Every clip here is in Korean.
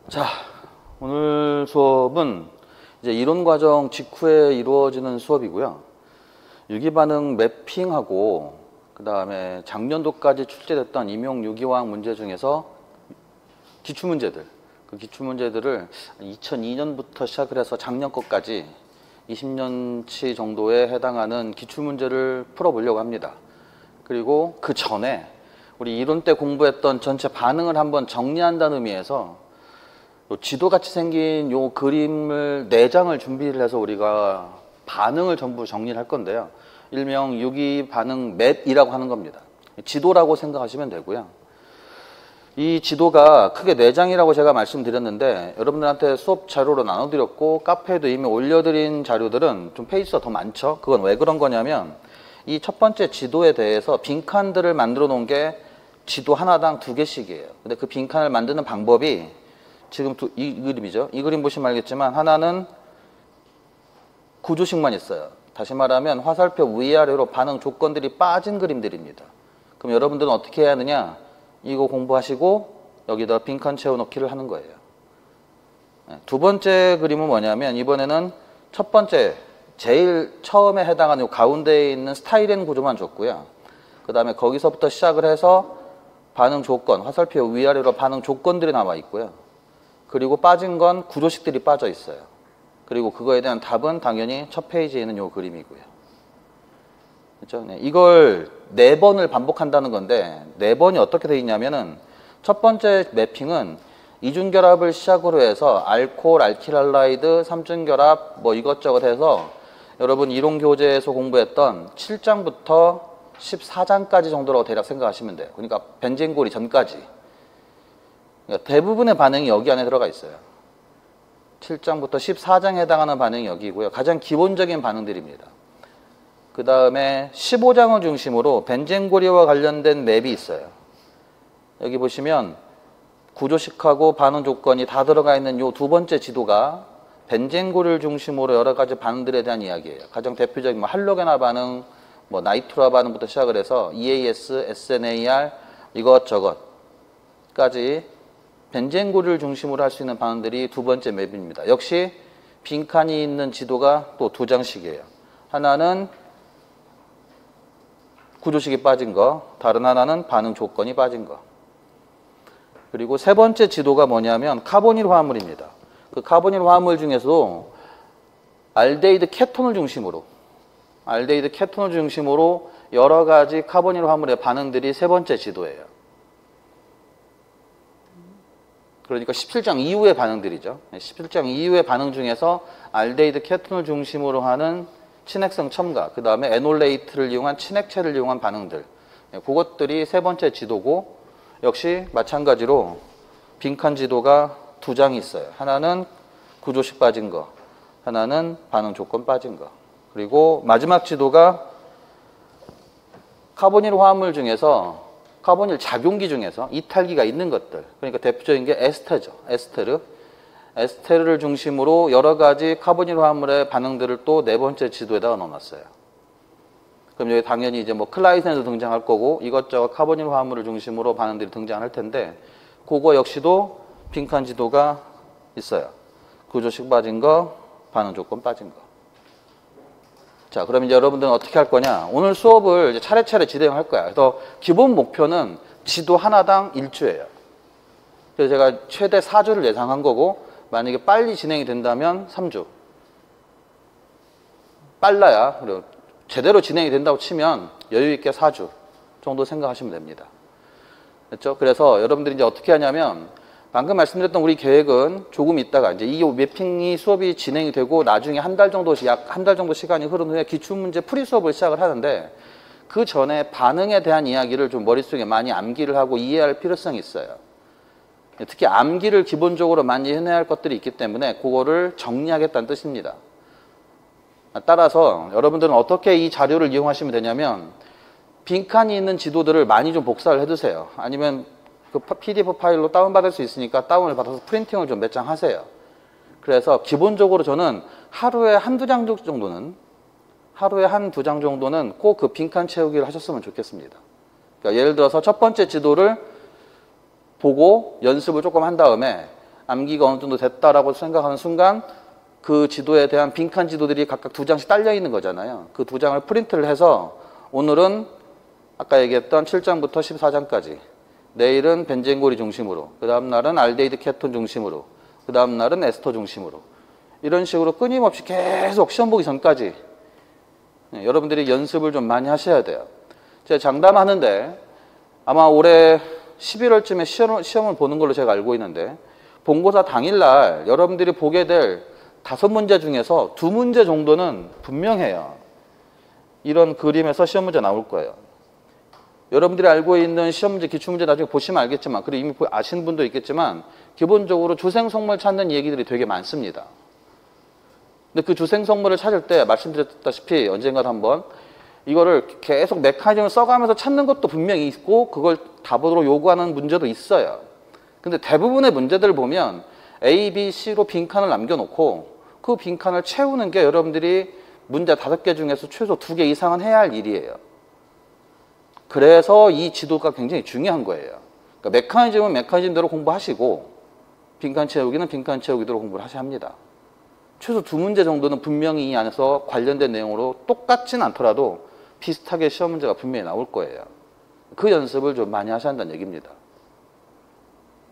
자, 오늘 수업은 이제 이론 과정 직후에 이루어지는 수업이고요. 유기반응 매핑하고 그 다음에 작년도까지 출제됐던 임용 유기화학 문제 중에서 기출문제들, 그 기출문제들을 2002년부터 시작을 해서 작년 것까지 20년치 정도에 해당하는 기출문제를 풀어보려고 합니다. 그리고 그 전에 우리 이론 때 공부했던 전체 반응을 한번 정리한다는 의미에서 지도같이 생긴 요 그림을 4장을 준비를 해서 우리가 반응을 전부 정리를 할 건데요. 일명 유기반응 맵이라고 하는 겁니다. 지도라고 생각하시면 되고요. 이 지도가 크게 4장이라고 제가 말씀드렸는데 여러분들한테 수업 자료로 나눠드렸고 카페에도 이미 올려드린 자료들은 좀 페이지가 더 많죠. 그건 왜 그런 거냐면 이 첫 번째 지도에 대해서 빈칸들을 만들어 놓은 게 지도 하나당 2개씩이에요. 근데 그 빈칸을 만드는 방법이 지금 이 그림이죠. 이 그림 보시면 알겠지만 하나는 구조식만 있어요. 다시 말하면 화살표 위아래로 반응 조건들이 빠진 그림들입니다. 그럼 여러분들은 어떻게 해야 하느냐? 이거 공부하시고 여기다 빈칸 채워넣기를 하는 거예요. 두 번째 그림은 뭐냐면 이번에는 첫 번째 제일 처음에 해당하는 이 가운데에 있는 스타일엔 구조만 줬고요. 그 다음에 거기서부터 시작을 해서 반응 조건, 화살표 위아래로 반응 조건들이 나와 있고요. 그리고 빠진 건 구조식들이 빠져 있어요. 그리고 그거에 대한 답은 당연히 첫 페이지에 있는 요 그림이고요. 그렇죠? 네, 이걸 4번을 반복한다는 건데 4번이 어떻게 되어 있냐면은 첫 번째 매핑은 이중결합을 시작으로 해서 알코올, 알키랄라이드, 삼중결합 뭐 이것저것 해서 여러분 이론교재에서 공부했던 7장부터 14장까지 정도라고 대략 생각하시면 돼요. 그러니까 벤젠고리 전까지. 그러니까 대부분의 반응이 여기 안에 들어가 있어요. 7장부터 14장에 해당하는 반응이 여기고요. 가장 기본적인 반응들입니다. 그 다음에 15장을 중심으로 벤젠고리와 관련된 맵이 있어요. 여기 보시면 구조식하고 반응 조건이 다 들어가 있는 요 두 번째 지도가 벤젠고리를 중심으로 여러 가지 반응들에 대한 이야기예요. 가장 대표적인 뭐 할로게나 반응, 뭐 나이트로아 반응부터 시작을 해서 EAS, SNAR 이것저것까지 벤젠고리를 중심으로 할 수 있는 반응들이 두 번째 맵입니다. 역시 빈칸이 있는 지도가 또 2장씩이에요. 하나는 구조식이 빠진 거, 다른 하나는 반응 조건이 빠진 거. 그리고 세 번째 지도가 뭐냐면 카보닐 화합물입니다. 그 카보닐 화합물 중에서도 알데히드 케톤을 중심으로 여러 가지 카보닐 화합물의 반응들이 세 번째 지도예요. 그러니까 17장 이후의 반응들이죠. 17장 이후의 반응 중에서 알데히드 케톤을 중심으로 하는 친핵성 첨가, 그 다음에 에놀레이트를 이용한 친핵체를 이용한 반응들. 그것들이 세 번째 지도고 역시 마찬가지로 빈칸 지도가 2장이 있어요. 하나는 구조식 빠진 거, 하나는 반응 조건 빠진 거. 그리고 마지막 지도가 카보닐 화합물 중에서 카보닐 작용기 중에서 이탈기가 있는 것들. 그러니까 대표적인 게 에스테르죠. 에스테르를 중심으로 여러 가지 카보닐 화합물의 반응들을 또 네 번째 지도에다가 넣어놨어요. 그럼 여기 당연히 이제 뭐 클라이센도 등장할 거고 이것저것 카보닐 화합물을 중심으로 반응들이 등장할 텐데 그거 역시도 빈칸 지도가 있어요. 구조식 빠진 거, 반응 조건 빠진 거. 자, 그럼 이제 여러분들은 어떻게 할 거냐? 오늘 수업을 이제 차례차례 진행할 거야. 그래서 기본 목표는 지도 하나당 1주예요. 그래서 제가 최대 4주를 예상한 거고 만약에 빨리 진행이 된다면 3주. 빨라야 그리고 제대로 진행이 된다고 치면 여유 있게 4주 정도 생각하시면 됩니다. 그렇죠? 그래서 여러분들이 이제 어떻게 하냐면 방금 말씀드렸던 우리 계획은 조금 있다가 이제 이 매핑이 수업이 진행이 되고 나중에 약 한 달 정도 시간이 흐른 후에 기출문제 풀이 수업을 시작을 하는데 그 전에 반응에 대한 이야기를 좀 머릿속에 많이 암기를 하고 이해할 필요성이 있어요. 특히 암기를 기본적으로 많이 해내야 할 것들이 있기 때문에 그거를 정리하겠다는 뜻입니다. 따라서 여러분들은 어떻게 이 자료를 이용하시면 되냐면 빈칸이 있는 지도들을 많이 좀 복사를 해두세요. 아니면 그 PDF 파일로 다운받을 수 있으니까 다운을 받아서 프린팅을 좀 몇 장 하세요. 그래서 기본적으로 저는 하루에 한두 장 정도는 꼭 그 빈칸 채우기를 하셨으면 좋겠습니다. 그러니까 예를 들어서 첫 번째 지도를 보고 연습을 조금 한 다음에 암기가 어느 정도 됐다라고 생각하는 순간 그 지도에 대한 빈칸 지도들이 각각 2장씩 딸려 있는 거잖아요. 그 2장을 프린트를 해서 오늘은 아까 얘기했던 7장부터 14장까지, 내일은 벤젠고리 중심으로, 그 다음 날은 알데히드 케톤 중심으로, 그 다음 날은 에스터 중심으로, 이런 식으로 끊임없이 계속 시험 보기 전까지 여러분들이 연습을 좀 많이 하셔야 돼요. 제가 장담하는데 아마 올해 11월쯤에 시험을 보는 걸로 제가 알고 있는데, 본고사 당일날 여러분들이 보게 될 5문제 중에서 2문제 정도는 분명해요. 이런 그림에서 시험 문제 나올 거예요. 여러분들이 알고 있는 시험 문제, 기출문제 나중에 보시면 알겠지만, 그리고 이미 아시는 분도 있겠지만, 기본적으로 주생성물 찾는 얘기들이 되게 많습니다. 근데 그 주생성물을 찾을 때 말씀드렸다시피 언젠가 한번 이거를 계속 메커니즘을 써가면서 찾는 것도 분명히 있고, 그걸 답으로 요구하는 문제도 있어요. 근데 대부분의 문제들을 보면 A, B, C로 빈칸을 남겨놓고 그 빈칸을 채우는 게 여러분들이 문제 5개 중에서 최소 2개 이상은 해야 할 일이에요. 그래서 이 지도가 굉장히 중요한 거예요. 그러니까 메커니즘은 메커니즘대로 공부하시고, 빈칸 채우기는 빈칸 채우기대로 공부를 하셔야 합니다. 최소 2문제 정도는 분명히 이 안에서 관련된 내용으로 똑같진 않더라도 비슷하게 시험 문제가 분명히 나올 거예요. 그 연습을 좀 많이 하셔야 한다는 얘기입니다.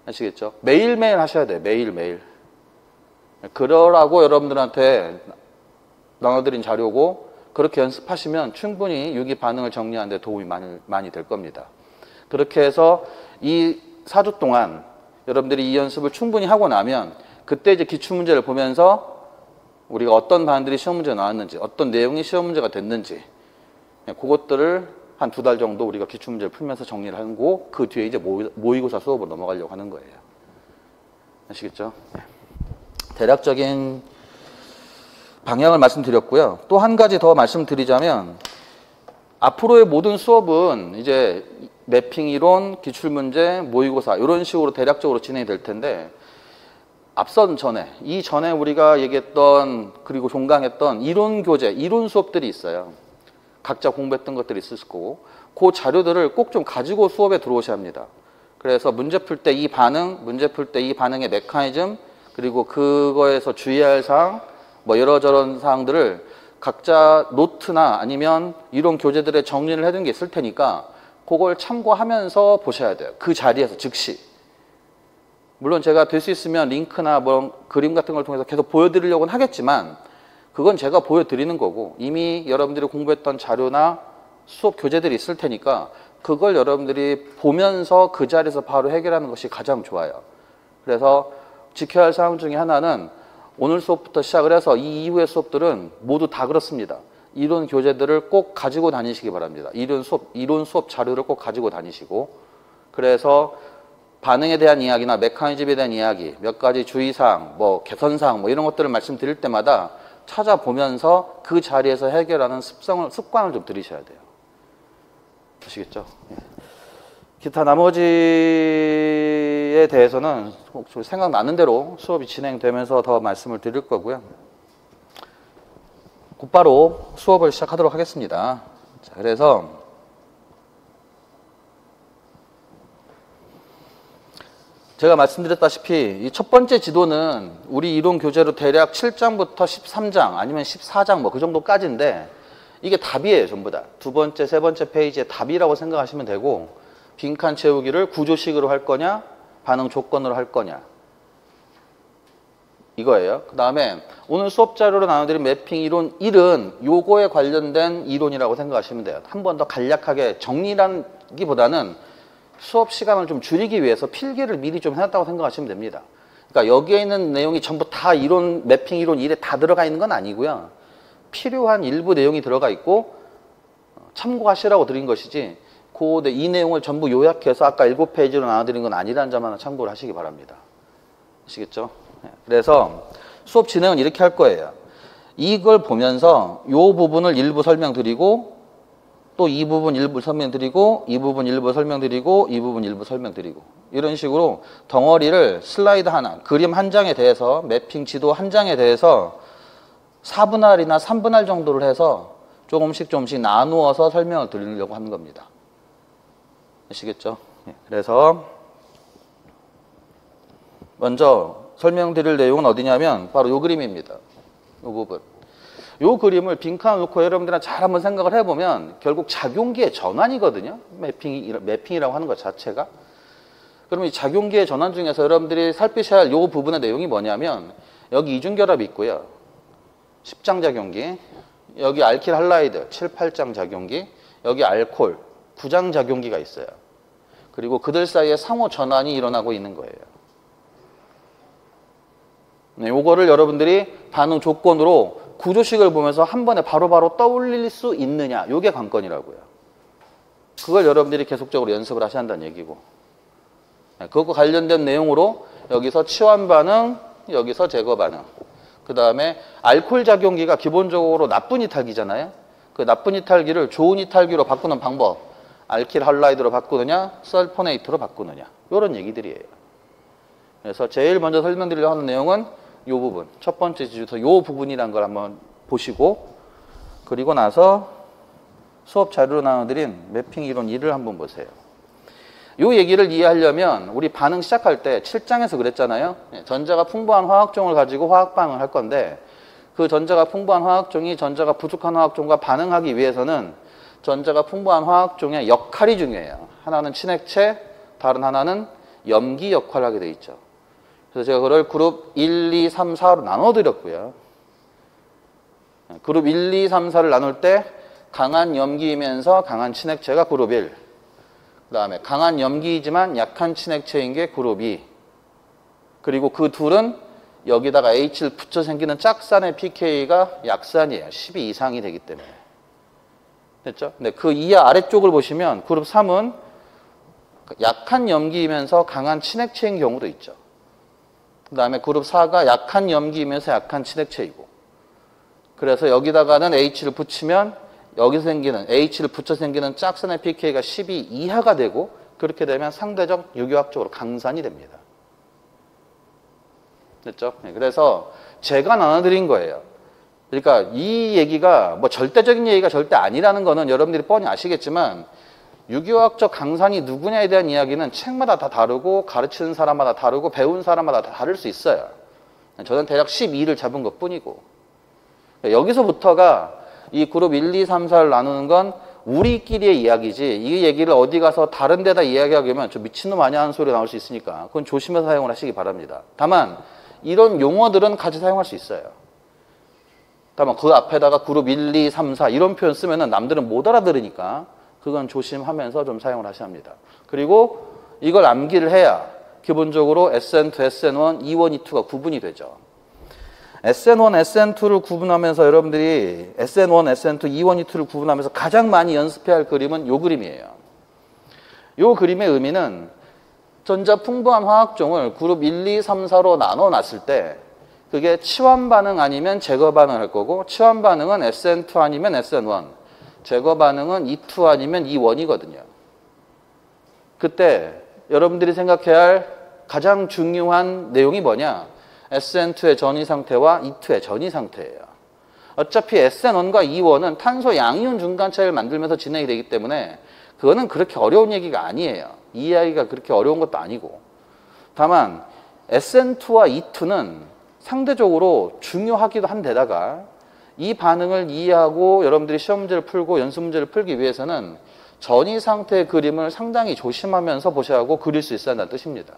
아시겠죠? 매일매일 하셔야 돼요. 매일매일. 그러라고 여러분들한테 나눠드린 자료고, 그렇게 연습하시면 충분히 유기 반응을 정리하는 데 도움이 많이 될 겁니다. 그렇게 해서 이 4주 동안 여러분들이 이 연습을 충분히 하고 나면, 그때 이제 기출문제를 보면서 우리가 어떤 반응들이 시험 문제가 나왔는지, 어떤 내용이 시험 문제가 됐는지, 그것들을 한 2달 정도 우리가 기출문제를 풀면서 정리를 하고, 그 뒤에 이제 모의고사 수업으로 넘어가려고 하는 거예요. 아시겠죠? 대략적인 방향을 말씀드렸고요. 또 한 가지 더 말씀드리자면, 앞으로의 모든 수업은 이제 매핑 이론, 기출문제, 모의고사 이런 식으로 대략적으로 진행이 될 텐데, 이전에 우리가 얘기했던, 그리고 종강했던 이론 교재, 이론 수업들이 있어요. 각자 공부했던 것들이 있을 거고, 그 자료들을 꼭 좀 가지고 수업에 들어오셔야 합니다. 그래서 문제 풀 때 이 반응, 문제 풀 때 이 반응의 메커니즘, 그리고 그거에서 주의해야 할 사항, 뭐 이러저런 사항들을 각자 노트나 아니면 이론 교재들에 정리를 해둔 게 있을 테니까 그걸 참고하면서 보셔야 돼요. 그 자리에서 즉시. 물론 제가 될 수 있으면 링크나 뭐 그림 같은 걸 통해서 계속 보여드리려고는 하겠지만, 그건 제가 보여드리는 거고, 이미 여러분들이 공부했던 자료나 수업 교재들이 있을 테니까 그걸 여러분들이 보면서 그 자리에서 바로 해결하는 것이 가장 좋아요. 그래서 지켜야 할 사항 중에 하나는, 오늘 수업부터 시작을 해서 이 이후의 수업들은 모두 다 그렇습니다. 이론 교재들을 꼭 가지고 다니시기 바랍니다. 이론 수업 자료를 꼭 가지고 다니시고, 그래서 반응에 대한 이야기나 메커니즘에 대한 이야기, 몇 가지 주의사항, 뭐 개선사항, 뭐 이런 것들을 말씀드릴 때마다 찾아보면서 그 자리에서 해결하는 습관을 좀 들이셔야 돼요. 아시겠죠? 예. 기타 나머지에 대해서는 생각나는 대로 수업이 진행되면서 더 말씀을 드릴 거고요. 곧바로 수업을 시작하도록 하겠습니다. 자, 그래서 제가 말씀드렸다시피 이 첫 번째 지도는 우리 이론 교재로 대략 7장부터 13장 아니면 14장 뭐 그 정도까지인데, 이게 답이에요. 전부 다. 2번째, 3번째 페이지에 답이라고 생각하시면 되고, 빈칸 채우기를 구조식으로 할 거냐, 반응 조건으로 할 거냐, 이거예요. 그 다음에 오늘 수업 자료로 나눠드린 매핑 이론 1은 요거에 관련된 이론이라고 생각하시면 돼요. 한 번 더 간략하게 정리라기보다는 수업 시간을 좀 줄이기 위해서 필기를 미리 좀 해놨다고 생각하시면 됩니다. 그러니까 여기에 있는 내용이 전부 다 이론, 매핑 이론 1에 다 들어가 있는 건 아니고요. 필요한 일부 내용이 들어가 있고 참고하시라고 드린 것이지, 이 내용을 전부 요약해서 아까 7페이지로 나눠드린 건 아니라는 점 하나 참고를 하시기 바랍니다. 아시겠죠? 그래서 수업 진행은 이렇게 할 거예요. 이걸 보면서 이 부분을 일부 설명드리고, 또 이 부분 일부 설명드리고, 이 부분 일부 설명드리고, 이 부분 일부 설명드리고, 이런 식으로 덩어리를 슬라이드 하나, 그림 한 장에 대해서, 매핑 지도 한 장에 대해서 4분할이나 3분할 정도를 해서 조금씩 나누어서 설명을 드리려고 하는 겁니다. 아시겠죠? 그래서 먼저 설명드릴 내용은 어디냐면 바로 요 그림입니다. 요 부분. 요 그림을 빈칸을 놓고 여러분들이랑 잘 한번 생각을 해보면 결국 작용기의 전환이거든요. 매핑이라고 하는 것 자체가. 그러면 이 작용기의 전환 중에서 여러분들이 살피셔야 할 요 부분의 내용이 뭐냐면 여기 이중결합이 있고요. 10장 작용기, 여기 알킬 할라이드 7, 8장 작용기, 여기 알콜 9장 작용기가 있어요. 그리고 그들 사이에 상호 전환이 일어나고 있는 거예요. 네, 요거를 여러분들이 반응 조건으로 구조식을 보면서 한 번에 바로바로 떠올릴 수 있느냐, 요게 관건이라고요. 그걸 여러분들이 계속적으로 연습을 하셔야 한다는 얘기고, 네, 그것과 관련된 내용으로 여기서 치환 반응, 여기서 제거 반응, 그 다음에 알코올 작용기가 기본적으로 나쁜 이탈기잖아요. 그 나쁜 이탈기를 좋은 이탈기로 바꾸는 방법, 알킬 할라이드로 바꾸느냐, 설포네이트로 바꾸느냐, 요런 얘기들이에요. 그래서 제일 먼저 설명드리려고 하는 내용은 요 부분, 첫 번째 지주서 요 부분이란 걸 한번 보시고, 그리고 나서 수업 자료로 나눠드린 매핑 이론 1을 한번 보세요. 요 얘기를 이해하려면 우리 반응 시작할 때 7장에서 그랬잖아요. 전자가 풍부한 화학종을 가지고 화학 반응을 할 건데, 그 전자가 풍부한 화학종이 전자가 부족한 화학종과 반응하기 위해서는 전자가 풍부한 화학종의 역할이 중요해요. 하나는 친액체, 다른 하나는 염기 역할을 하게 돼 있죠. 그래서 제가 그걸 그룹 1, 2, 3, 4로 나눠드렸고요. 그룹 1, 2, 3, 4를 나눌 때 강한 염기이면서 강한 친액체가 그룹 1, 그 다음에 강한 염기이지만 약한 친액체인 게 그룹 2, 그리고 그 둘은 여기다가 H를 붙여 생기는 짝산의 pK가 약산이에요. 12 이상이 되기 때문에. 됐죠? 근데 그 이하 아래쪽을 보시면 그룹 3은 약한 염기이면서 강한 친액체인 경우도 있죠. 그 다음에 그룹 4가 약한 염기이면서 약한 친액체이고, 그래서 여기다가는 H를 붙이면 여기서 생기는 H를 붙여 생기는 짝산의 pK가 12 이하가 되고, 그렇게 되면 상대적 유기화학적으로 강산이 됩니다. 됐죠? 그래서 제가 나눠드린 거예요. 그러니까 이 얘기가 뭐 절대적인 얘기가 절대 아니라는 거는 여러분들이 뻔히 아시겠지만, 유기화학적 강산이 누구냐에 대한 이야기는 책마다 다 다르고 가르치는 사람마다 다르고 배운 사람마다 다 다를 수 있어요. 저는 대략 12를 잡은 것 뿐이고, 여기서부터가 이 그룹 1, 2, 3, 4를 나누는 건 우리끼리의 이야기지, 이 얘기를 어디 가서 다른 데다 이야기하게 하면 저 미친놈 아니야 하는 소리 나올 수 있으니까 그건 조심해서 사용을 하시기 바랍니다. 다만 이런 용어들은 같이 사용할 수 있어요. 다만 그 앞에다가 그룹 1, 2, 3, 4 이런 표현 쓰면은 남들은 못 알아들으니까 그건 조심하면서 좀 사용을 하셔야 합니다. 그리고 이걸 암기를 해야 기본적으로 SN2, SN1, E1, E2가 구분이 되죠. SN1, SN2를 구분하면서 여러분들이 SN1, SN2, E1, E2를 구분하면서 가장 많이 연습해야 할 그림은 이 그림이에요. 이 그림의 의미는 전자 풍부한 화학종을 그룹 1, 2, 3, 4로 나눠놨을 때 그게 치환 반응 아니면 제거 반응을 할 거고, 치환 반응은 SN2 아니면 SN1, 제거 반응은 E2 아니면 E1이거든요. 그때 여러분들이 생각해야 할 가장 중요한 내용이 뭐냐? SN2의 전이 상태와 E2의 전이 상태예요. 어차피 SN1과 E1은 탄소 양이온 중간체를 만들면서 진행이 되기 때문에 그거는 그렇게 어려운 얘기가 아니에요. 이해하기가 그렇게 어려운 것도 아니고. 다만 SN2와 E2는 상대적으로 중요하기도 한데다가 이 반응을 이해하고 여러분들이 시험 문제를 풀고 연습 문제를 풀기 위해서는 전이 상태의 그림을 상당히 조심하면서 보셔야 하고 그릴 수 있어야 한다는 뜻입니다.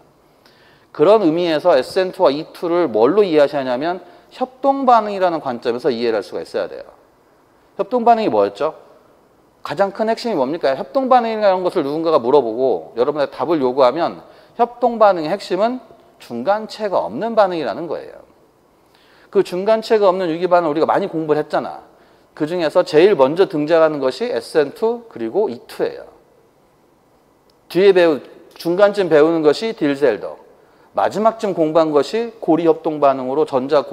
그런 의미에서 SN2와 E2를 뭘로 이해하셔야 하냐면 협동반응이라는 관점에서 이해를 할 수가 있어야 돼요. 협동반응이 뭐였죠? 가장 큰 핵심이 뭡니까? 협동반응이라는 것을 누군가가 물어보고 여러분의 답을 요구하면 협동반응의 핵심은 중간체가 없는 반응이라는 거예요. 그 중간체가 없는 유기반응을 우리가 많이 공부를 했잖아. 그 중에서 제일 먼저 등장하는 것이 SN2 그리고 E2예요. 뒤에 중간쯤 배우는 것이 딜셀더. 마지막쯤 공부한 것이 고리협동 반응으로 전자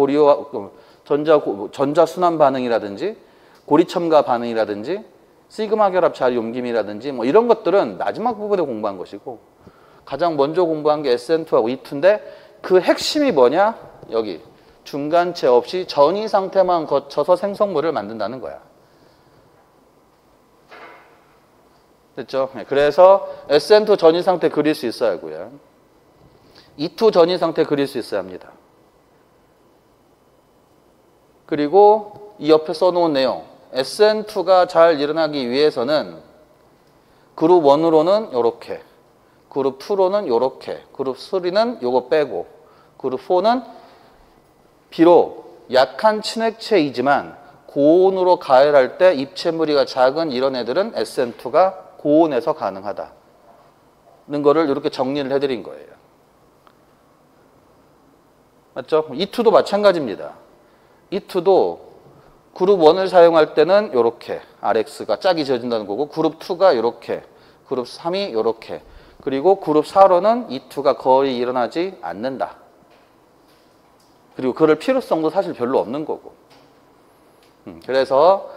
순환 반응이라든지 고리 첨가 반응이라든지 시그마 결합 자리 옮김이라든지 뭐 이런 것들은 마지막 부분에 공부한 것이고, 가장 먼저 공부한 게 SN2하고 E2인데 그 핵심이 뭐냐? 여기 중간체 없이 전이 상태만 거쳐서 생성물을 만든다는 거야. 됐죠? 그래서 SN2 전이 상태 그릴 수 있어야 하고요. E2 전이 상태 그릴 수 있어야 합니다. 그리고 이 옆에 써놓은 내용 SN2가 잘 일어나기 위해서는 그룹 1으로는 요렇게, 그룹 2로는 요렇게, 그룹 3는 요거 빼고, 그룹 4는 비록 약한 친액체이지만 고온으로 가열할 때 입체 무리가 작은 이런 애들은 SN2가 고온에서 가능하다는 거를 이렇게 정리를 해드린 거예요. 맞죠? E2도 마찬가지입니다. E2도 그룹 1을 사용할 때는 이렇게 RX가 짝이 지어진다는 거고, 그룹 2가 이렇게, 그룹 3이 이렇게, 그리고 그룹 4로는 E2가 거의 일어나지 않는다. 그리고 그럴 필요성도 사실 별로 없는 거고. 그래서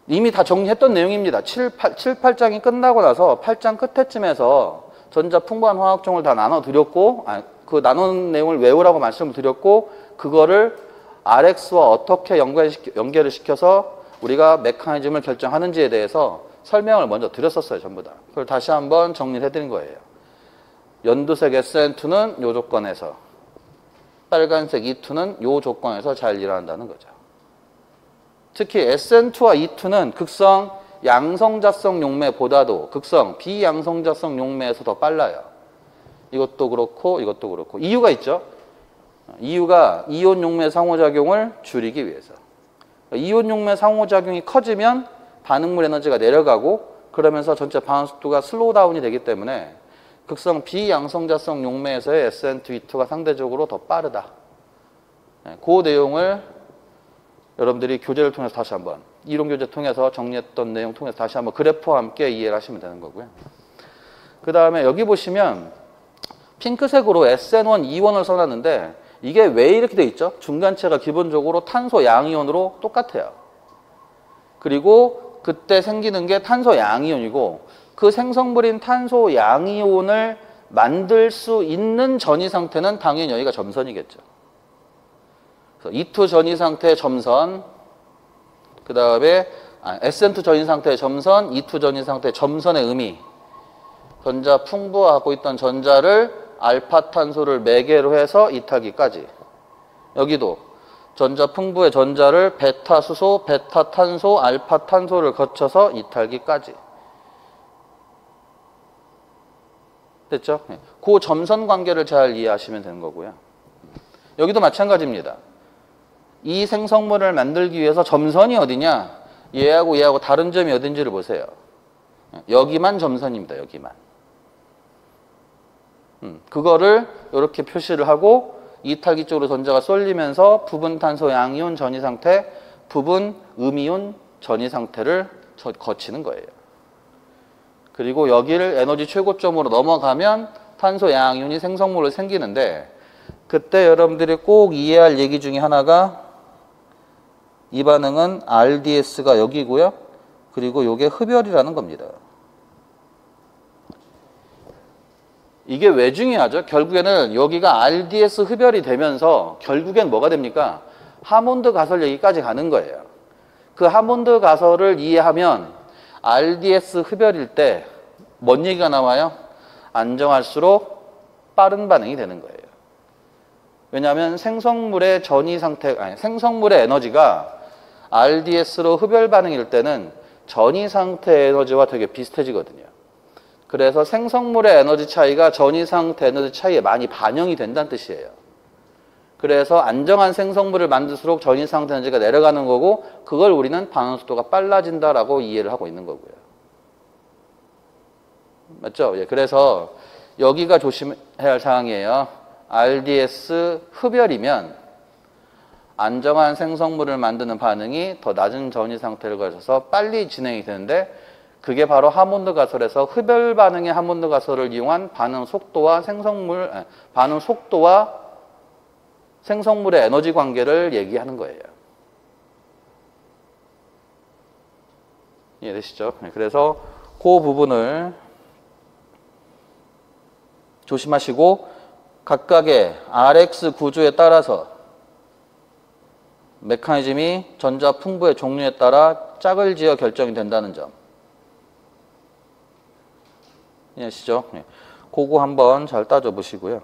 이미 다 정리했던 내용입니다. 7, 8장이 끝나고 나서 8장 끝에쯤에서 전자 풍부한 화학종을 다 나눠드렸고, 그 나눈 내용을 외우라고 말씀을 드렸고, 그거를 RX와 어떻게 연결을 시켜서 우리가 메커니즘을 결정하는지에 대해서 설명을 먼저 드렸었어요. 전부 다. 그걸 다시 한번 정리를 해드린 거예요. 연두색 SN2는 이 조건에서, 빨간색 E2는 이 조건에서 잘 일어난다는 거죠. 특히 SN2와 E2는 극성 양성자성 용매보다도 극성 비양성자성 용매에서 더 빨라요. 이것도 그렇고 이것도 그렇고. 이유가 있죠. 이유가 이온 용매 상호작용을 줄이기 위해서. 이온 용매 상호작용이 커지면 반응물 에너지가 내려가고, 그러면서 전체 반응 속도가 슬로우 다운이 되기 때문에 극성 비양성자성 용매에서의 SN2, E2가 상대적으로 더 빠르다. 그 내용을 여러분들이 교재를 통해서 다시 한번, 이론 교재 통해서 정리했던 내용 통해서 다시 한번 그래프와 함께 이해를 하시면 되는 거고요. 그 다음에 여기 보시면 핑크색으로 SN1, E1을 써놨는데 이게 왜 이렇게 돼 있죠? 중간체가 기본적으로 탄소 양이온으로 똑같아요. 그리고 그때 생기는 게 탄소 양이온이고, 그 생성물인 탄소 양이온을 만들 수 있는 전이 상태는 당연히 여기가 점선이겠죠. 그래서 E2 전이 상태의 점선, 그 다음에 SN2 전이 상태의 점선, E2 전이 상태의 점선의 의미, 전자 풍부하고 있던 전자를 알파 탄소를 매개로 해서 이탈기까지. 여기도 전자 풍부의 전자를 베타 수소, 베타 탄소, 알파 탄소를 거쳐서 이탈기까지. 됐죠? 그 점선 관계를 잘 이해하시면 되는 거고요. 여기도 마찬가지입니다. 이 생성물을 만들기 위해서 점선이 어디냐? 얘하고 얘하고 다른 점이 어딘지를 보세요. 여기만 점선입니다. 여기만. 그거를 이렇게 표시를 하고 이탈기 쪽으로 전자가 쏠리면서 부분 탄소 양이온 전이 상태, 부분 음이온 전이 상태를 거치는 거예요. 그리고 여기를 에너지 최고점으로 넘어가면 탄소 양이온이 생성물로 생기는데, 그때 여러분들이 꼭 이해할 얘기 중에 하나가 이 반응은 RDS가 여기고요. 그리고 이게 흡열이라는 겁니다. 이게 왜 중요하죠? 결국에는 여기가 RDS 흡열이 되면서 결국엔 뭐가 됩니까? 하몬드 가설 얘기까지 가는 거예요. 그 하몬드 가설을 이해하면 RDS 흡열일 때 뭔 얘기가 나와요? 안정할수록 빠른 반응이 되는 거예요. 왜냐하면 생성물의 전이 상태, 생성물의 에너지가 RDS로 흡열 반응일 때는 전이 상태 에너지와 되게 비슷해지거든요. 그래서 생성물의 에너지 차이가 전이 상태 에너지 차이에 많이 반영이 된다는 뜻이에요. 그래서 안정한 생성물을 만들수록 전이 상태 에너지가 내려가는 거고, 그걸 우리는 반응 속도가 빨라진다라고 이해를 하고 있는 거고요. 맞죠? 예, 그래서 여기가 조심해야 할 사항이에요. RDS 흡열이면 안정한 생성물을 만드는 반응이 더 낮은 전이 상태를 거쳐서 빨리 진행이 되는데, 그게 바로 하몬드 가설에서 흡열 반응의 하몬드 가설을 이용한 반응 속도와 반응 속도와 생성물의 에너지 관계를 얘기하는 거예요. 이해되시죠? 그래서 그 부분을 조심하시고, 각각의 RX 구조에 따라서 메커니즘이 전자 풍부의 종류에 따라 짝을 지어 결정이 된다는 점. 이해하시죠? 그거 한번 잘 따져 보시고요.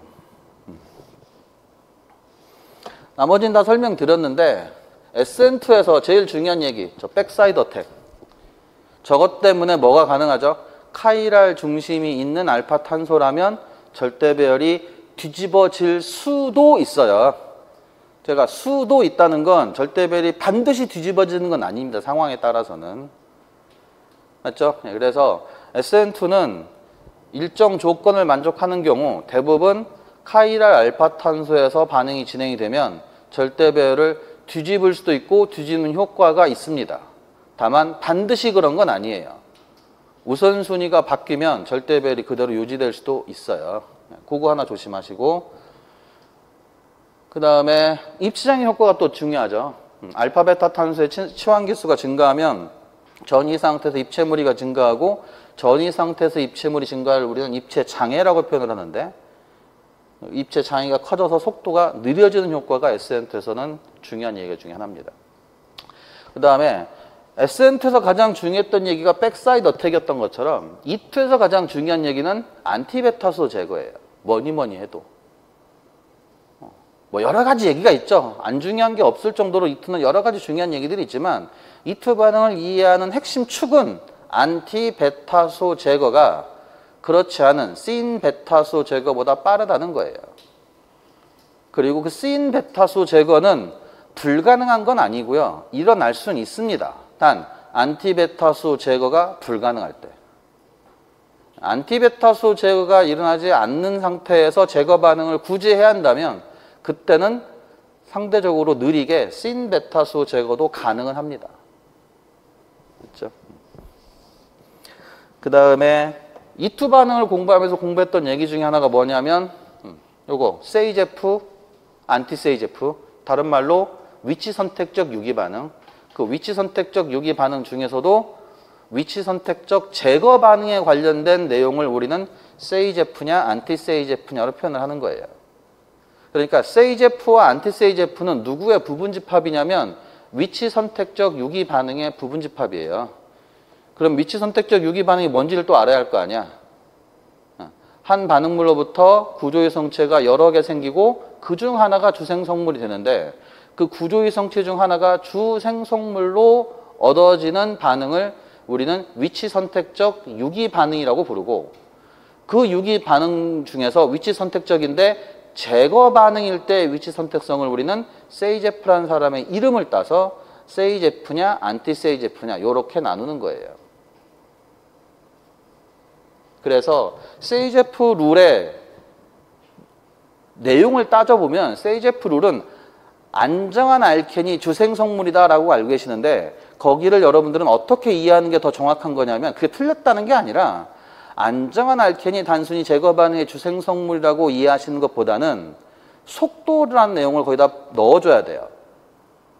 나머지는 다 설명드렸는데 SN2에서 제일 중요한 얘기, 저 백사이드 어택. 저것 때문에 뭐가 가능하죠? 카이랄 중심이 있는 알파 탄소라면 절대 배열이 뒤집어질 수도 있어요. 제가 수도 있다는 건 절대 배열이 반드시 뒤집어지는 건 아닙니다. 상황에 따라서는. 맞죠? 그래서 SN2는 일정 조건을 만족하는 경우 대부분 카이랄 알파 탄소에서 반응이 진행이 되면 절대 배열을 뒤집을 수도 있고 뒤집는 효과가 있습니다. 다만 반드시 그런 건 아니에요. 우선순위가 바뀌면 절대 배열이 그대로 유지될 수도 있어요. 그거 하나 조심하시고, 그 다음에 입시장애 효과가 또 중요하죠. 알파 베타 탄소의 치환기수가 증가하면 전이 상태에서 입체 무리가 증가하고, 전이 상태에서 입체 무리 증가를 우리는 입체 장애라고 표현을 하는데, 입체 장애가 커져서 속도가 느려지는 효과가 SN2에서는 중요한 얘기 중에 하나입니다. 그 다음에 SN2에서 가장 중요했던 얘기가 백사이드 어택이었던 것처럼 E2에서 가장 중요한 얘기는 안티베타수 제거예요. 뭐니 해도. 뭐 여러 가지 얘기가 있죠. 안 중요한 게 없을 정도로 E2는 여러 가지 중요한 얘기들이 있지만 E2 반응을 이해하는 핵심 축은 안티베타수 제거가 그렇지 않은 신 베타수 제거보다 빠르다는 거예요. 그리고 그 신 베타수 제거는 불가능한 건 아니고요. 일어날 수는 있습니다. 단 안티베타수 제거가 불가능할 때. 안티베타수 제거가 일어나지 않는 상태에서 제거 반응을 굳이 해야 한다면 그때는 상대적으로 느리게 신 베타수 제거도 가능은 합니다. 그렇죠? 그 다음에 E2 반응을 공부하면서 공부했던 얘기 중에 하나가 뭐냐면 요거 세이제프, 안티세이제프, 다른 말로 위치 선택적 유기 반응. 그 위치 선택적 유기 반응 중에서도 위치 선택적 제거 반응에 관련된 내용을 우리는 세이제프냐 안티세이제프냐로 표현을 하는 거예요. 그러니까 세이제프와 안티세이제프는 누구의 부분집합이냐면 위치 선택적 유기 반응의 부분집합이에요. 그럼 위치 선택적 유기 반응이 뭔지를 또 알아야 할 거 아니야. 한 반응물로부터 구조의 성체가 여러 개 생기고 그중 하나가 주생성물이 되는데 그 구조의 성체 중 하나가 주생성물로 얻어지는 반응을 우리는 위치 선택적 유기 반응이라고 부르고, 그 유기 반응 중에서 위치 선택적인데 제거 반응일 때 위치 선택성을 우리는 세이제프라는 사람의 이름을 따서 세이제프냐 안티세이제프냐 이렇게 나누는 거예요. 그래서 세이제프 룰의 내용을 따져보면 세이제프 룰은 안정한 알켄이 주생성물이다라고 알고 계시는데 거기를 여러분들은 어떻게 이해하는 게 더 정확한 거냐면 그게 틀렸다는 게 아니라 안정한 알켄이 단순히 제거 반응의 주생성물이라고 이해하시는 것보다는 속도라는 내용을 거기다 넣어줘야 돼요.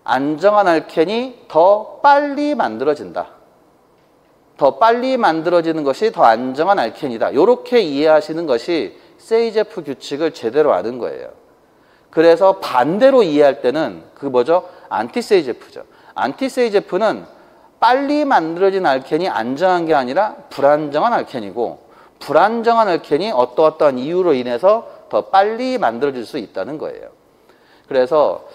안정한 알켄이 더 빨리 만들어진다. 더 빨리 만들어지는 것이 더 안정한 알켄이다. 이렇게 이해하시는 것이 세이제프 규칙을 제대로 아는 거예요. 그래서 반대로 이해할 때는 그 뭐죠? 안티세이제프죠. 안티세이제프는 빨리 만들어진 알켄이 안정한 게 아니라 불안정한 알켄이고 불안정한 알켄이 어떠한 이유로 인해서 더 빨리 만들어질 수 있다는 거예요. 그래서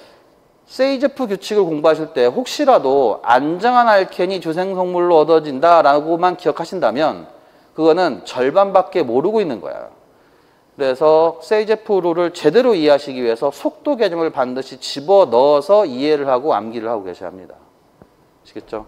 세이제프 규칙을 공부하실 때 혹시라도 안정한 알켄이 주생성물로 얻어진다라고만 기억하신다면 그거는 절반밖에 모르고 있는 거야. 그래서 세이제프 룰을 제대로 이해하시기 위해서 속도 개념을 반드시 집어넣어서 이해를 하고 암기를 하고 계셔야 합니다. 아시겠죠?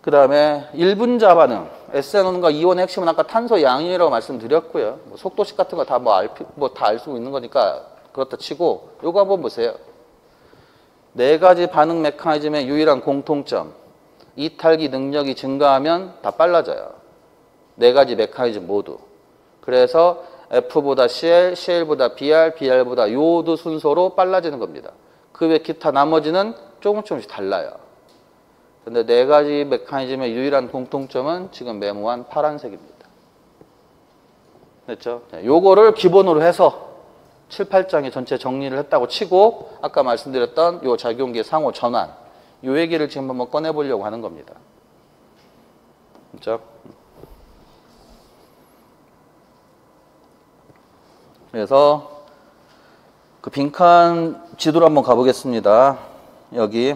그 다음에 1분자 반응. SN1과 이온의 핵심은 아까 탄소 양이라고 말씀드렸고요. 뭐 속도식 같은 거 다 다 알 수 있는 거니까 그렇다 치고 요거 한번 보세요. 네 가지 반응 메커니즘의 유일한 공통점. 이탈기 능력이 증가하면 다 빨라져요. 네 가지 메커니즘 모두. 그래서 F보다 CL, CL보다 BR, BR보다 요드 순서로 빨라지는 겁니다. 그 외 기타 나머지는 조금씩 달라요. 근데 네 가지 메커니즘의 유일한 공통점은 지금 메모한 파란색입니다. 됐죠? 요거를 기본으로 해서 7, 8장에 전체 정리를 했다고 치고 아까 말씀드렸던 요 작용기의 상호 전환 요 얘기를 지금 한번 꺼내보려고 하는 겁니다. 그렇죠? 그래서 그 빈칸 지도로 한번 가보겠습니다. 여기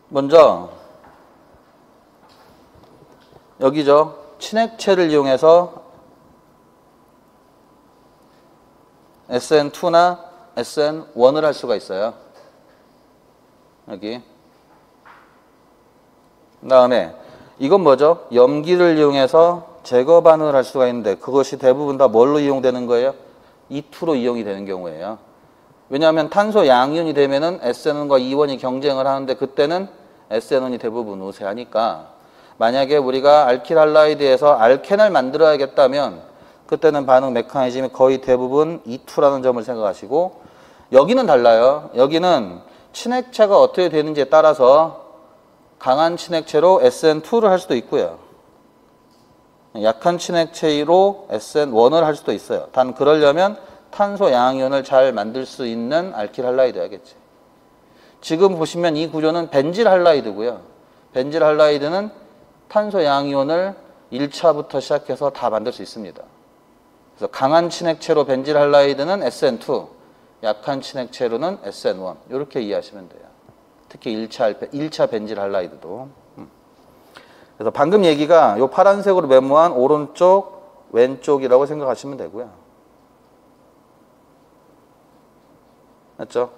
먼저 여기죠. 친액체를 이용해서 SN2나 SN1을 할 수가 있어요. 여기. 그 다음에 이건 뭐죠? 염기를 이용해서 제거 반응을 할 수가 있는데 그것이 대부분 다 뭘로 이용되는 거예요? E2로 이용이 되는 경우예요. 왜냐하면 탄소 양이온이 되면은 SN1과 E1이 경쟁을 하는데 그때는 SN1이 대부분 우세하니까 만약에 우리가 알킬 할라이드에서 알켄을 만들어야겠다면 그때는 반응 메커니즘이 거의 대부분 E2라는 점을 생각하시고 여기는 달라요. 여기는 친액체가 어떻게 되는지에 따라서 강한 친액체로 SN2를 할 수도 있고요. 약한 친액체로 SN1을 할 수도 있어요. 단 그러려면 탄소 양이온을 잘 만들 수 있는 알킬 할라이드야겠지. 지금 보시면 이 구조는 벤질 할라이드고요. 벤질 할라이드는 탄소 양이온을 1차부터 시작해서 다 만들 수 있습니다. 그래서 강한 친액체로 벤질 할라이드는 SN2, 약한 친액체로는 SN1 이렇게 이해하시면 돼요. 특히 1차 벤질 할라이드도. 그래서 방금 얘기가 요 파란색으로 메모한 오른쪽, 왼쪽이라고 생각하시면 되고요. 맞죠?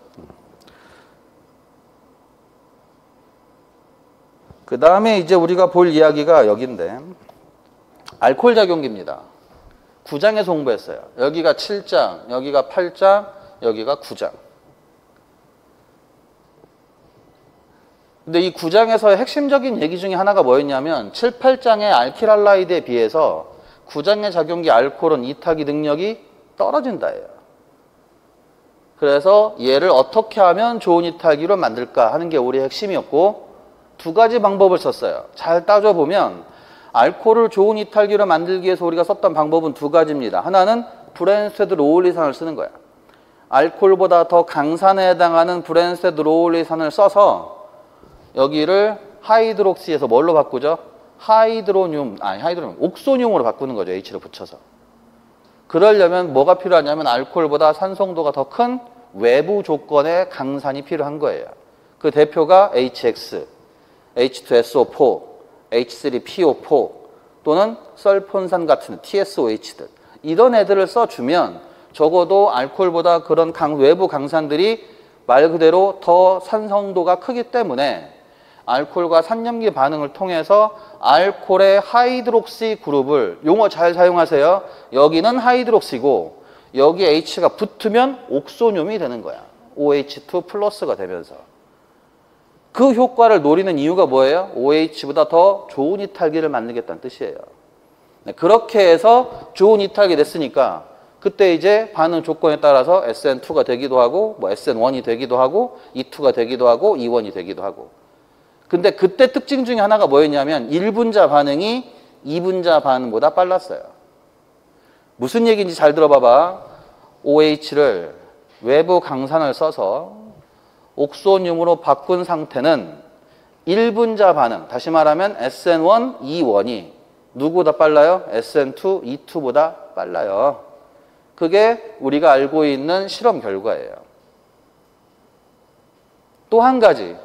그 다음에 이제 우리가 볼 이야기가 여기인데 알코올 작용기입니다. 9장에서 공부했어요. 여기가 7장, 여기가 8장, 여기가 9장. 근데 이 9장에서의 핵심적인 얘기 중에 하나가 뭐였냐면 7, 8장의 알킬 할라이드에 비해서 9장의 작용기 알코올은 이타기 능력이 떨어진다예요. 그래서 얘를 어떻게 하면 좋은 이타기로 만들까 하는 게 우리의 핵심이었고 두 가지 방법을 썼어요. 잘 따져보면 알코올을 좋은 이탈기로 만들기 위해서 우리가 썼던 방법은 두 가지입니다. 하나는 브랜스테드 로울리산을 쓰는 거야. 알코올보다 더 강산에 해당하는 브랜스테드 로울리산을 써서 여기를 하이드록시에서 뭘로 바꾸죠? 옥소늄으로 바꾸는 거죠. H를 붙여서. 그러려면 뭐가 필요하냐면 알코올보다 산성도가 더 큰 외부 조건의 강산이 필요한 거예요. 그 대표가 HX, H2SO4, H3PO4 또는 설폰산 같은 TSOH들 이런 애들을 써주면 적어도 알코올보다 그런 외부 강산들이 말 그대로 더 산성도가 크기 때문에 알코올과 산염기 반응을 통해서 알코올의 하이드록시 그룹을 용어 잘 사용하세요. 여기는 하이드록시고 여기 H가 붙으면 옥소늄이 되는 거야. OH2 플러스가 되면서. 그 효과를 노리는 이유가 뭐예요? OH보다 더 좋은 이탈기를 만들겠다는 뜻이에요. 그렇게 해서 좋은 이탈기 됐으니까 그때 이제 반응 조건에 따라서 SN2가 되기도 하고 뭐 SN1이 되기도 하고 E2가 되기도 하고 E1이 되기도 하고 근데 그때 특징 중에 하나가 뭐였냐면 1분자 반응이 2분자 반응보다 빨랐어요. 무슨 얘기인지 잘 들어봐봐. OH를 외부 강산을 써서 옥소늄으로 바꾼 상태는 1분자 반응, 다시 말하면 SN1, E1이 누구보다 빨라요? SN2, E2보다 빨라요. 그게 우리가 알고 있는 실험 결과예요. 또 한 가지,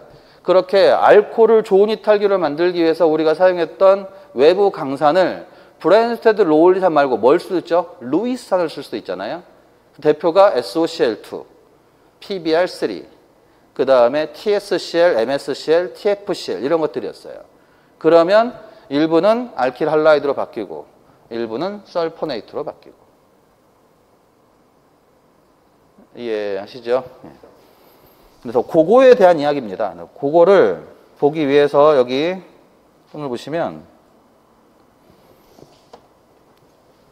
그렇게 알코올을 좋은 이탈기를 만들기 위해서 우리가 사용했던 외부 강산을 브랜스테드 로울리산 말고 뭘 수도 있죠? 루이스산을 쓸 수도 있잖아요. 대표가 SOCl2, PBr3, 그 다음에 TSCl, MSCl, TFCl 이런 것들이었어요. 그러면 일부는 알킬 할라이드로 바뀌고 일부는 설포네이트로 바뀌고 이해하시죠? 그래서 그거에 대한 이야기입니다. 그거를 보기 위해서 여기 손을 보시면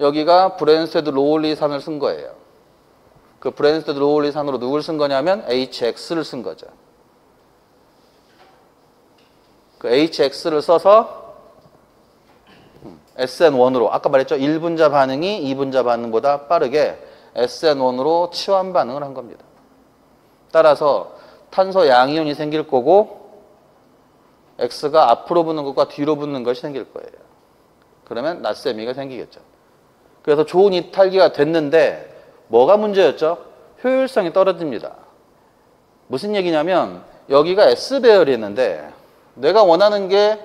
여기가 브랜스테드 로울리산을 쓴 거예요. 그 브랜스테드 로울리산으로 누굴 쓴 거냐면 HX를 쓴 거죠. 그 HX를 써서 SN1으로 아까 말했죠. 1분자 반응이 2분자 반응보다 빠르게 SN1으로 치환 반응을 한 겁니다. 따라서 탄소 양이온이 생길 거고 X가 앞으로 붙는 것과 뒤로 붙는 것이 생길 거예요. 그러면 낫세미가 생기겠죠. 그래서 좋은 이탈기가 됐는데 뭐가 문제였죠? 효율성이 떨어집니다. 무슨 얘기냐면 여기가 S배열이었는데 내가 원하는 게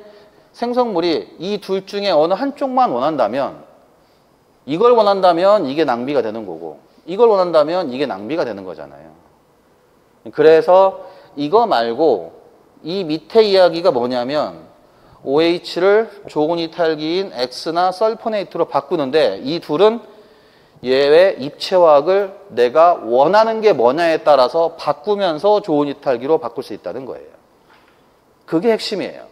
생성물이 이 둘 중에 어느 한쪽만 원한다면 이걸 원한다면 이게 낭비가 되는 거고 이걸 원한다면 이게 낭비가 되는 거잖아요. 그래서 이거 말고 이 밑에 이야기가 뭐냐면 OH를 좋은 이탈기인 X나 설포네이트로 바꾸는데 이 둘은 얘의 입체화학을 내가 원하는 게 뭐냐에 따라서 바꾸면서 좋은 이탈기로 바꿀 수 있다는 거예요. 그게 핵심이에요.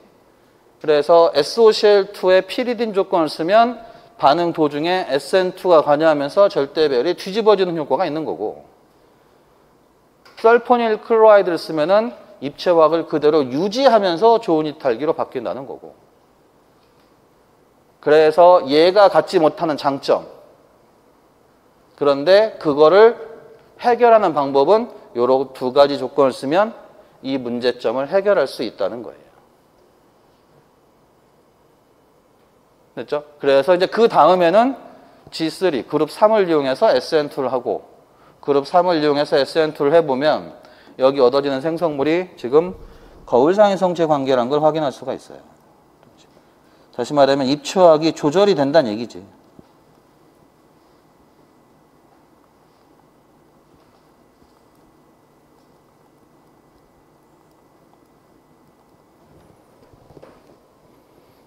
그래서 SOCl2의 피리딘 조건을 쓰면 반응 도중에 SN2가 관여하면서 절대배열이 뒤집어지는 효과가 있는 거고 설포닐 클로라이드를 쓰면은 입체화학을 그대로 유지하면서 좋은 이탈기로 바뀐다는 거고 그래서 얘가 갖지 못하는 장점 그런데 그거를 해결하는 방법은 요런 두 가지 조건을 쓰면 이 문제점을 해결할 수 있다는 거예요. 됐죠? 그래서 이제 그 다음에는 G3 그룹 3을 이용해서 SN2를 하고 그룹 3을 이용해서 SN2를 해보면 여기 얻어지는 생성물이 지금 거울상의 성체 관계라는 걸 확인할 수가 있어요. 다시 말하면 입체화학이 조절이 된다는 얘기지.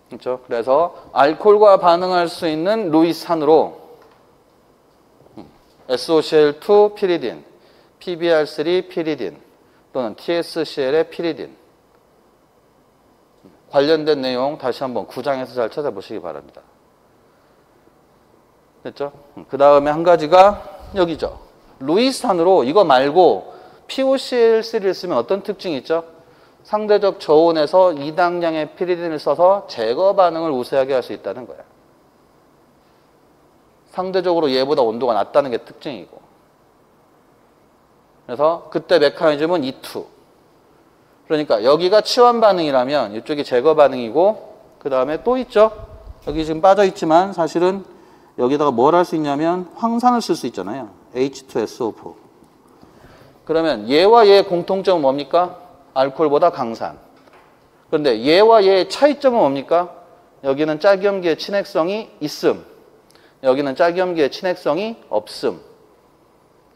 그렇죠? 그래서 알코올과 반응할 수 있는 루이산으로 SOCl2 피리딘, PBr3 피리딘 또는 TSCl의 피리딘 관련된 내용 다시 한번 9장에서 잘 찾아보시기 바랍니다. 됐죠? 그 다음에 한 가지가 여기죠. 루이산으로 이거 말고 POCl3를 쓰면 어떤 특징이 있죠? 상대적 저온에서 이당량의 피리딘을 써서 제거 반응을 우세하게 할 수 있다는 거야. 상대적으로 얘보다 온도가 낮다는 게 특징이고. 그래서 그때 메커니즘은 E2. 그러니까 여기가 치환 반응이라면 이쪽이 제거 반응이고 그 다음에 또 있죠. 여기 지금 빠져 있지만 사실은 여기다가 뭘 할 수 있냐면 황산을 쓸 수 있잖아요. H2SO4. 그러면 얘와 얘의 공통점은 뭡니까? 알코올보다 강산. 그런데 얘와 얘의 차이점은 뭡니까? 여기는 짝이염기의 친핵성이 있음. 여기는 짝이염기의 친핵성이 없음.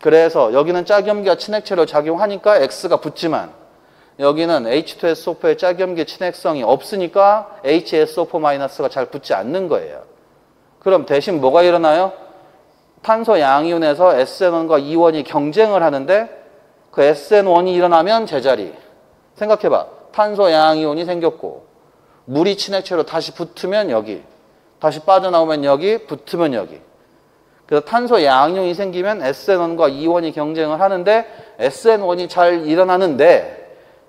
그래서 여기는 짝이염기가 친핵체로 작용하니까 X가 붙지만 여기는 H2SO4의 짝이염기 친핵성이 없으니까 HSO4-가 잘 붙지 않는 거예요. 그럼 대신 뭐가 일어나요? 탄소 양이온에서 SN1과 E1이 경쟁을 하는데 그 SN1이 일어나면 제자리. 생각해봐. 탄소 양이온이 생겼고 물이 친핵체로 다시 붙으면 여기. 다시 빠져나오면 여기, 붙으면 여기. 그래서 탄소 양이온이 생기면 SN1과 E1이 경쟁을 하는데 SN1이 잘 일어나는데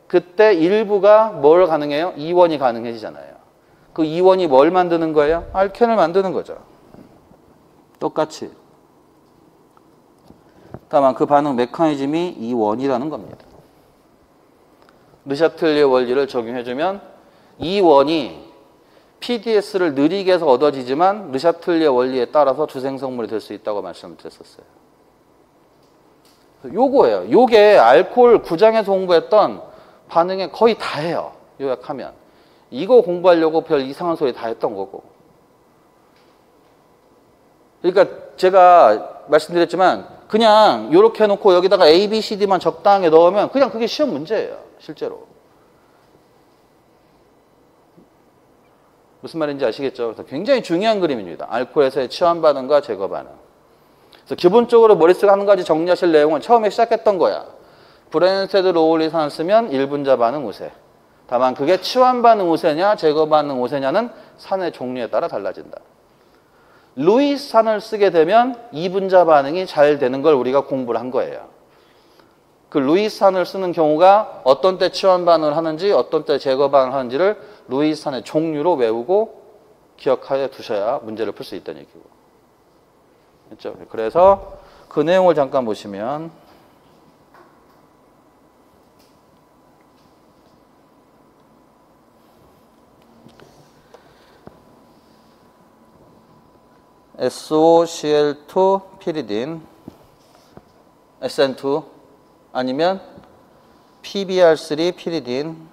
그때 일부가 뭘 가능해요? E1이 가능해지잖아요. 그 E1이 뭘 만드는 거예요? 알켄을 만드는 거죠. 똑같이. 다만 그 반응 메커니즘이 E1이라는 겁니다. 르샤틀리에 원리를 적용해주면 E1이 PDS를 느리게 해서 얻어지지만 르샤틀리에 원리에 따라서 주생성물이 될 수 있다고 말씀을 드렸었어요. 요거예요. 요게 알코올 9장에서 공부했던 반응에 거의 다예요. 요약하면. 이거 공부하려고 별 이상한 소리 다 했던 거고. 그러니까 제가 말씀드렸지만 그냥 이렇게 해놓고 여기다가 A, B, C, D만 적당하게 넣으면 그냥 그게 시험 문제예요. 실제로. 무슨 말인지 아시겠죠? 그래서 굉장히 중요한 그림입니다. 알코올에서의 치환 반응과 제거 반응. 그래서 기본적으로 머릿속에 한 가지 정리하실 내용은 처음에 시작했던 거야. 브랜스테드 로울리산을 쓰면 1분자 반응 우세. 다만 그게 치환 반응 우세냐 제거 반응 우세냐는 산의 종류에 따라 달라진다. 루이산을 쓰게 되면 2분자 반응이 잘 되는 걸 우리가 공부를 한 거예요. 그 루이산을 쓰는 경우가 어떤 때 치환 반응을 하는지 어떤 때 제거 반응을 하는지를 루이산의 종류로 외우고 기억하여 두셔야 문제를 풀 수 있다는 얘기고. 그렇죠? 그래서 그 내용을 잠깐 보시면 SOCl2 피리딘 SN2 아니면 PBr3 피리딘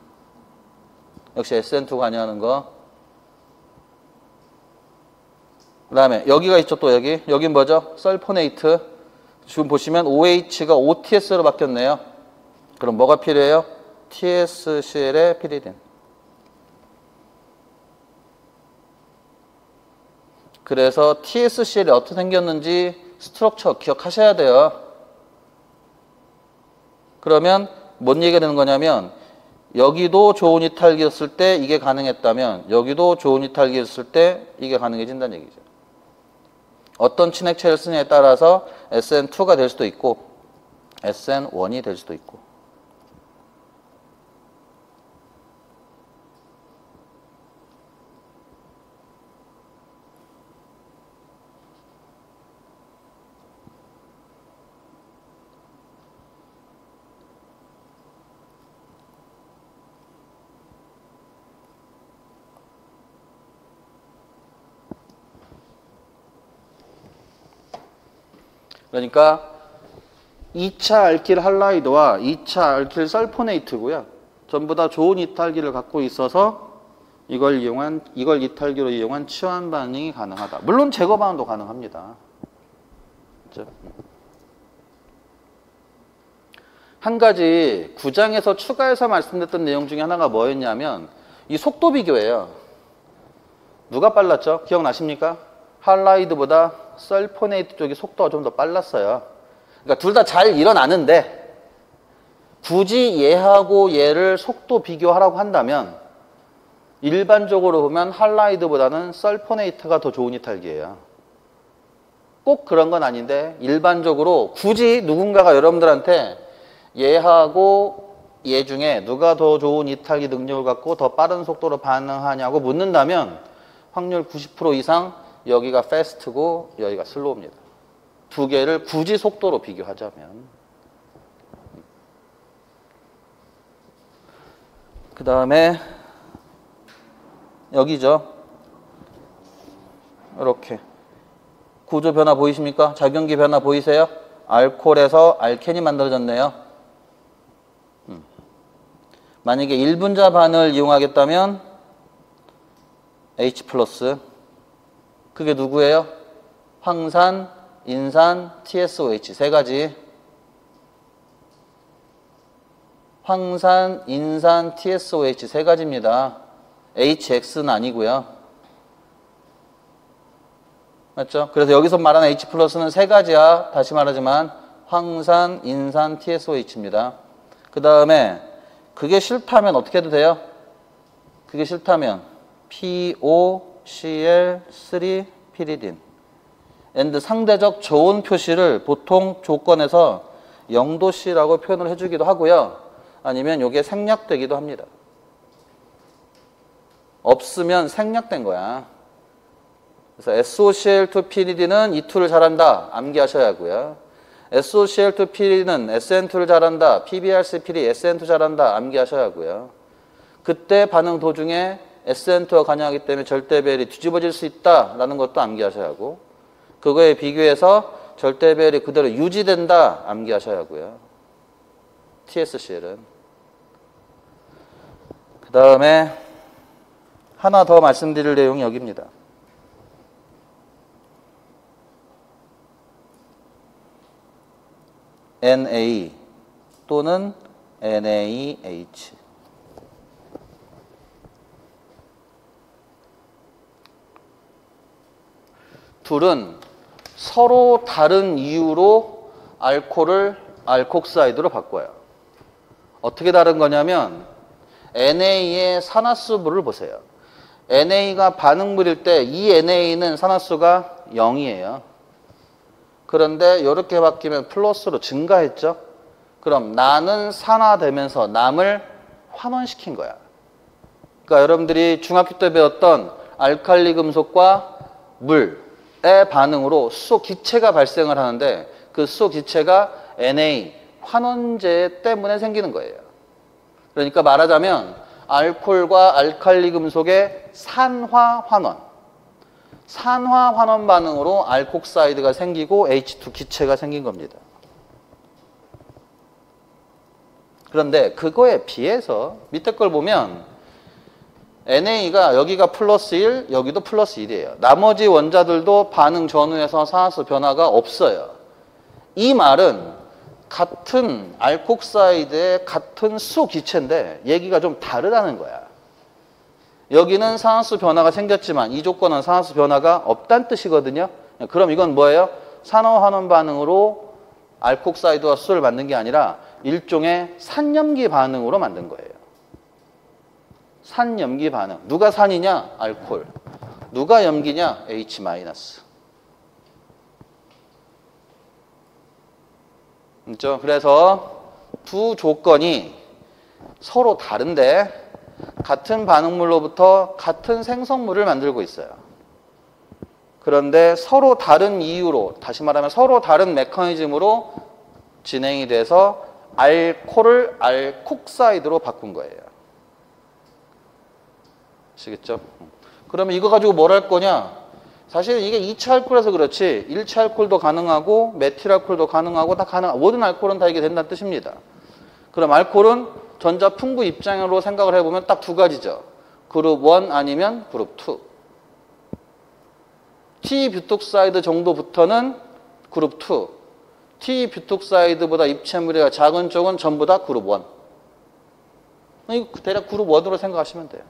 역시 SN2 관여하는 거. 그 다음에 여기가 있죠. 또 여긴 뭐죠? 설포네이트. 지금 보시면 OH가 OTS로 바뀌었네요. 그럼 뭐가 필요해요? TSCl의 피리딘. 그래서 TSCl이 어떻게 생겼는지 스트럭처 기억하셔야 돼요. 그러면 뭔 얘기가 되는 거냐면 여기도 좋은 이탈기였을 때 이게 가능했다면 여기도 좋은 이탈기였을 때 이게 가능해진다는 얘기죠. 어떤 친액체를 쓰냐에 따라서 SN2가 될 수도 있고 SN1이 될 수도 있고. 그러니까 2차 알킬 할라이드와 2차 알킬 설포네이트고요. 전부 다 좋은 이탈기를 갖고 있어서 이걸 이탈기로 이용한 치환 반응이 가능하다. 물론 제거 반응도 가능합니다. 그렇죠? 한 가지 9장에서 추가해서 말씀드렸던 내용 중에 하나가 뭐였냐면 이 속도 비교예요. 누가 빨랐죠? 기억나십니까? 할라이드보다 설포네이트 쪽이 속도가 좀 더 빨랐어요. 그러니까 둘 다 잘 일어나는데 굳이 얘하고 얘를 속도 비교하라고 한다면 일반적으로 보면 할라이드보다는 설포네이트가 더 좋은 이탈기예요. 꼭 그런 건 아닌데 일반적으로 굳이 누군가가 여러분들한테 얘하고 얘 중에 누가 더 좋은 이탈기 능력을 갖고 더 빠른 속도로 반응하냐고 묻는다면 확률 90% 이상 여기가 패스트고 여기가 슬로우입니다. 두 개를 굳이 속도로 비교하자면. 그 다음에 여기죠. 이렇게 구조 변화 보이십니까? 작용기 변화 보이세요? 알코올에서 알켄이 만들어졌네요. 만약에 1분자 반응을 이용하겠다면 H+. 그게 누구예요? 황산, 인산, TSOH 세 가지. 황산, 인산, TSOH 세 가지입니다. HX는 아니고요. 맞죠? 그래서 여기서 말하는 H+는 세 가지야. 다시 말하지만 황산, 인산, TSOH입니다. 그 다음에 그게 싫다면 어떻게 해도 돼요? 그게 싫다면 POCl3 피리딘. and 상대적 저온 표시를 보통 조건에서 0도씨라고 표현을 해주기도 하고요. 아니면 이게 생략되기도 합니다. 없으면 생략된 거야. 그래서 SOCl2 피리딘은 E2를 잘한다. 암기하셔야 하고요. SOCl2 피리딘은 SN2를 잘한다. PBr3 피리 SN2 잘한다. 암기하셔야 하고요. 그때 반응 도중에 SN2가 관여하기 때문에 절대배열이 뒤집어질 수 있다라는 것도 암기하셔야 하고, 그거에 비교해서 절대배열이 그대로 유지된다 암기하셔야 하고요. TSCl은. 그 다음에 하나 더 말씀드릴 내용이 여기입니다. Na 또는 NaH. 둘은 서로 다른 이유로 알코올을 알콕사이드로 바꿔요. 어떻게 다른 거냐면 NA의 산화수분을 보세요. NA가 반응물일 때 이 NA는 산화수가 0이에요. 그런데 이렇게 바뀌면 플러스로 증가했죠. 그럼 나는 산화되면서 남을 환원시킨 거야. 그러니까 여러분들이 중학교 때 배웠던 알칼리 금속과 물의 반응으로 수소 기체가 발생을 하는데 그 수소 기체가 Na 환원제 때문에 생기는 거예요. 그러니까 말하자면 알코올과 알칼리 금속의 산화 환원. 산화 환원 반응으로 알콕사이드가 생기고 H2 기체가 생긴 겁니다. 그런데 그거에 비해서 밑에 걸 보면 NA가 여기가 플러스 1, 여기도 플러스 1이에요. 나머지 원자들도 반응 전후에서 산화수 변화가 없어요. 이 말은 같은 알콕사이드의 같은 수 기체인데 얘기가 좀 다르다는 거야. 여기는 산화수 변화가 생겼지만 이 조건은 산화수 변화가 없다는 뜻이거든요. 그럼 이건 뭐예요? 산화 환원 반응으로 알콕사이드와 수소를 만든 게 아니라 일종의 산염기 반응으로 만든 거예요. 산염기 반응. 누가 산이냐? 알코올. 누가 염기냐? H-. 그렇죠? 그래서 두 조건이 서로 다른데 같은 반응물로부터 같은 생성물을 만들고 있어요. 그런데 서로 다른 이유로, 다시 말하면 서로 다른 메커니즘으로 진행이 돼서 알코올을 알콕사이드로 바꾼 거예요. 아시겠죠? 그러면 이거 가지고 뭘 할 거냐? 사실 이게 2차 알코올에서 그렇지 1차 알코올도 가능하고 메틸 알코올도 가능하고 다 가능하고 모든 알코올은 다 이게 된다는 뜻입니다. 그럼 알코올은 전자 풍부 입장으로 생각을 해보면 딱 두 가지죠. 그룹 1 아니면 그룹 2. T-뷰톡사이드 정도부터는 그룹 2. T-뷰톡사이드보다 입체물이 작은 쪽은 전부 다 그룹 1. 이거 대략 그룹 1으로 생각하시면 돼요.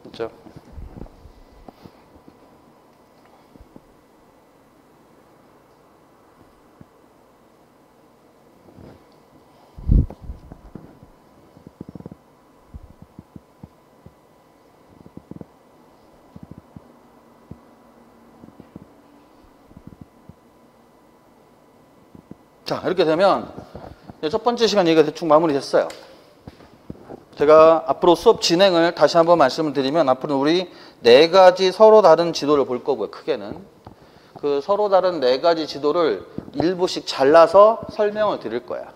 그렇죠? 자, 이렇게 되면 첫 번째 시간 얘기가 대충 마무리됐어요. 제가 앞으로 수업 진행을 다시 한번 말씀을 드리면 앞으로 우리 4가지 서로 다른 지도를 볼 거고요. 크게는. 그 서로 다른 4가지 지도를 일부씩 잘라서 설명을 드릴 거야.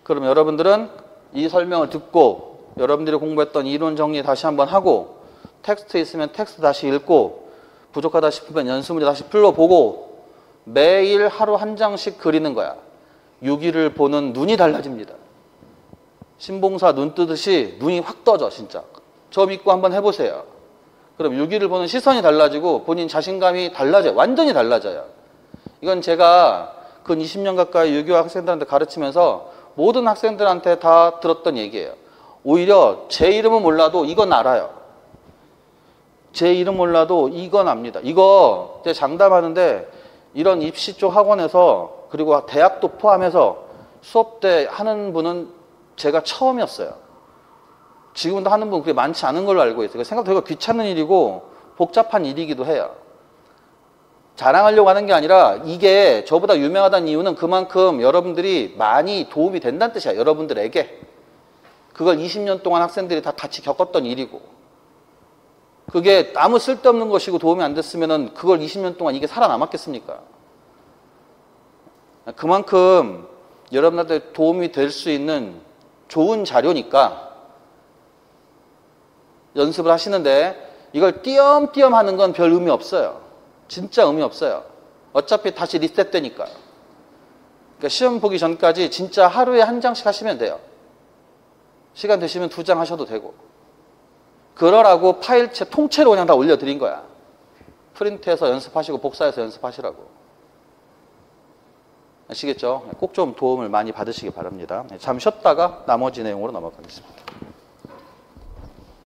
그럼 여러분들은 이 설명을 듣고 여러분들이 공부했던 이론 정리 다시 한번 하고 텍스트 있으면 텍스트 다시 읽고 부족하다 싶으면 연습문제 다시 풀어보고 매일 하루 한 장씩 그리는 거야. 6일을 보는 눈이 달라집니다. 신봉사 눈 뜨듯이 눈이 확 떠져 진짜. 저 믿고 한번 해보세요. 그럼 6일을 보는 시선이 달라지고 본인 자신감이 달라져요. 완전히 달라져요. 이건 제가 근 20년 가까이 유교 학생들한테 가르치면서 모든 학생들한테 다 들었던 얘기예요. 오히려 제 이름은 몰라도 이건 알아요. 제 이름 몰라도 이건 압니다. 이거 제가 장담하는데 이런 입시 쪽 학원에서 그리고 대학도 포함해서 수업 때 하는 분은 제가 처음이었어요. 지금도 하는 분 그렇게 많지 않은 걸로 알고 있어요. 생각보다 되게 귀찮은 일이고 복잡한 일이기도 해요. 자랑하려고 하는 게 아니라 이게 저보다 유명하다는 이유는 그만큼 여러분들이 많이 도움이 된다는 뜻이야. 여러분들에게. 그걸 20년 동안 학생들이 다 같이 겪었던 일이고 그게 아무 쓸데없는 것이고 도움이 안 됐으면 그걸 20년 동안 이게 살아남았겠습니까? 그만큼 여러분한테 도움이 될 수 있는 좋은 자료니까 연습을 하시는데 이걸 띄엄띄엄 하는 건 별 의미 없어요. 진짜 의미 없어요. 어차피 다시 리셋되니까. 그러니까 시험 보기 전까지 진짜 하루에 한 장씩 하시면 돼요. 시간 되시면 2장 하셔도 되고. 그러라고 파일체 통째로 그냥 다 올려드린 거야. 프린트해서 연습하시고 복사해서 연습하시라고. 아시겠죠? 꼭 좀 도움을 많이 받으시기 바랍니다. 잠시 쉬었다가 나머지 내용으로 넘어가겠습니다.